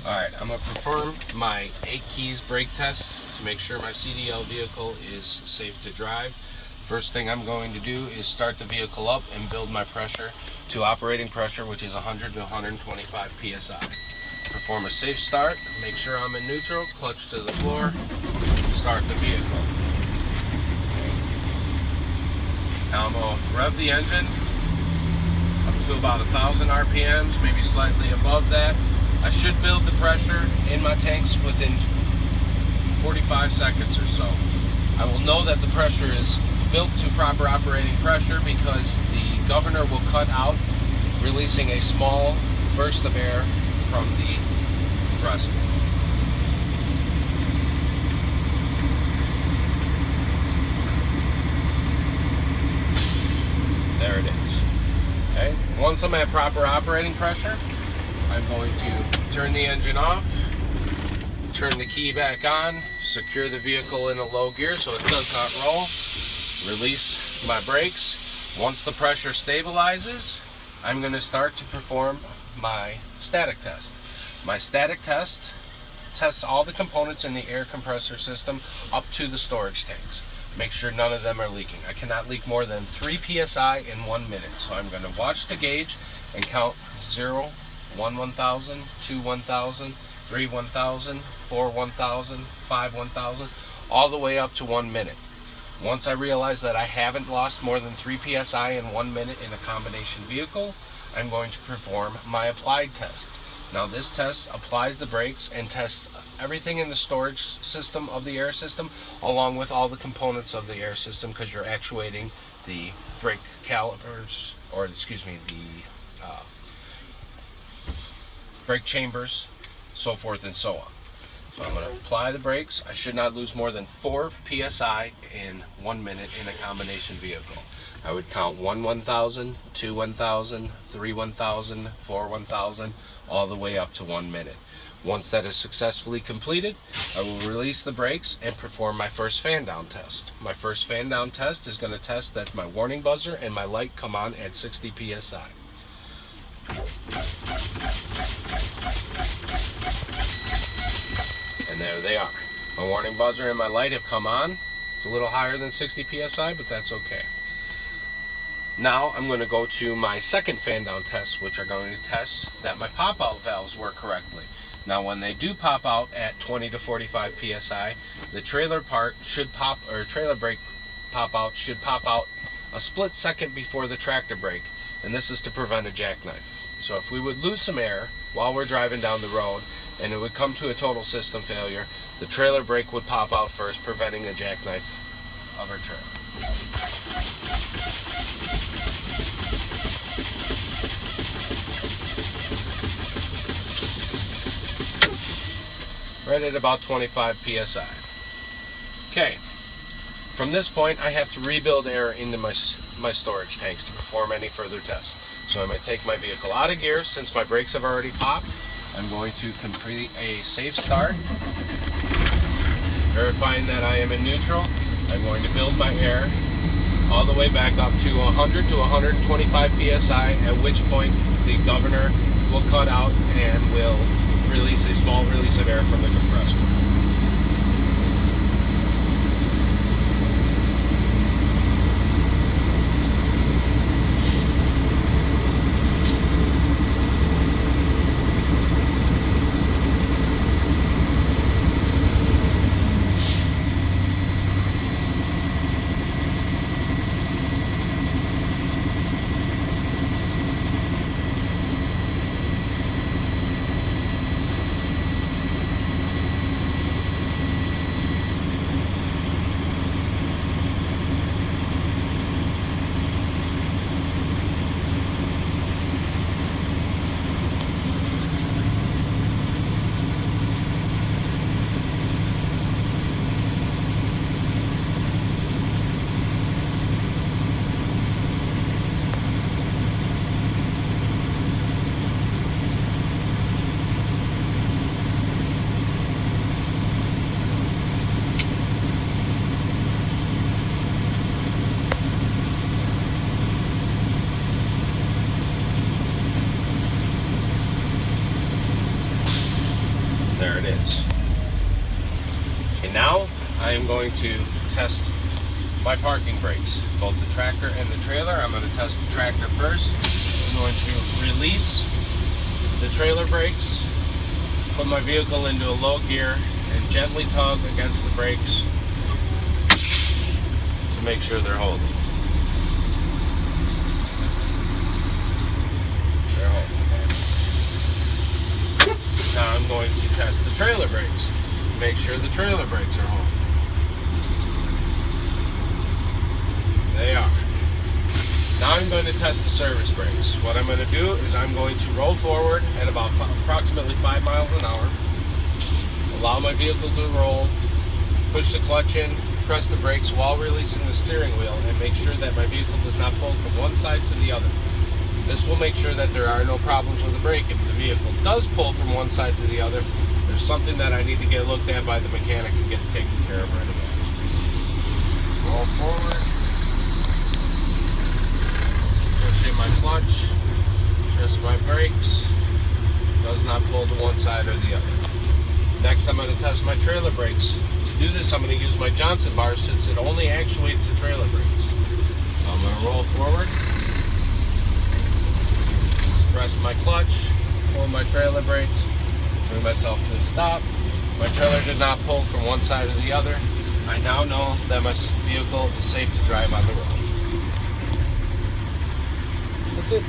Alright, I'm going to perform my 8 keys brake test to make sure my CDL vehicle is safe to drive. First thing I'm going to do is start the vehicle up and build my pressure to operating pressure, which is 100 to 125 psi. Perform a safe start, make sure I'm in neutral, clutch to the floor, start the vehicle. Okay. Now I'm going to rev the engine up to about 1,000 RPMs, maybe slightly above that. I should build the pressure in my tanks within 45 seconds or so. I will know that the pressure is built to proper operating pressure because the governor will cut out, releasing a small burst of air from the compressor. There it is. Okay. Once I'm at proper operating pressure, I'm going to turn the engine off, turn the key back on, secure the vehicle in a low gear so it does not roll, release my brakes. Once the pressure stabilizes, I'm going to start to perform my static test. My static test tests all the components in the air compressor system up to the storage tanks. Make sure none of them are leaking. I cannot leak more than 3 psi in 1 minute. So I'm going to watch the gauge and count 0, 1 1000, 2 1000, 3 1000, 4 1000, 5 1000, all the way up to 1 minute. Once I realize that I haven't lost more than 3 psi in 1 minute in a combination vehicle, I'm going to perform my applied test. Now this test applies the brakes and tests everything in the storage system of the air system along with all the components of the air system, because you're actuating the brake calipers, or excuse me, the brake chambers, so forth and so on. So I'm going to apply the brakes. I should not lose more than 4 psi in 1 minute in a combination vehicle. I would count 1 1000, 2 1000, 3 1000, 4 1000, all the way up to 1 minute. Once that is successfully completed, I will release the brakes and perform my first fan down test. My first fan down test is going to test that my warning buzzer and my light come on at 60 psi. And there they are. My warning buzzer and my light have come on. It's a little higher than 60 psi, but that's okay. Now I'm going to go to my second fan down test, which are going to test that my pop out valves work correctly. Now when they do pop out at 20 to 45 psi, the trailer part should pop, or trailer brake pop out should pop out a split second before the tractor brake, and this is to prevent a jackknife. So if we would lose some air while we're driving down the road and it would come to a total system failure, the trailer brake would pop out first, preventing a jackknife of our trailer. Right at about 25 psi. Okay, from this point I have to rebuild air into my storage tanks to perform any further tests. So I'm going to take my vehicle out of gear. Since my brakes have already popped, I'm going to complete a safe start, verifying that I am in neutral. I'm going to build my air all the way back up to 100 to 125 psi, at which point the governor will cut out and will release a small release of air from the compressor. There it is. Okay, now I am going to test my parking brakes, both the tractor and the trailer. I'm going to test the tractor first. I'm going to release the trailer brakes, put my vehicle into a low gear, and gently tug against the brakes to make sure they're holding. They're holding. Now I'm going to test the trailer brakes. Make sure the trailer brakes are holding. They are. Now I'm going to test the service brakes. What I'm going to do is I'm going to roll forward at about approximately 5 miles an hour. Allow my vehicle to roll. Push the clutch in. Press the brakes while releasing the steering wheel, and make sure that my vehicle does not pull from one side to the other. This will make sure that there are no problems with the brake. If the vehicle does pull from one side to the other, there's something that I need to get looked at by the mechanic and get it taken care of right away. Roll forward. Push in my clutch. Adjust my brakes. Does not pull to one side or the other. Next, I'm going to test my trailer brakes. To do this, I'm going to use my Johnson bar since it only actuates the trailer brakes. I'm going to roll forward. Press my clutch. Pull my trailer brakes. Bring myself to a stop. My trailer did not pull from one side or the other. I now know that my vehicle is safe to drive on the road. That's it.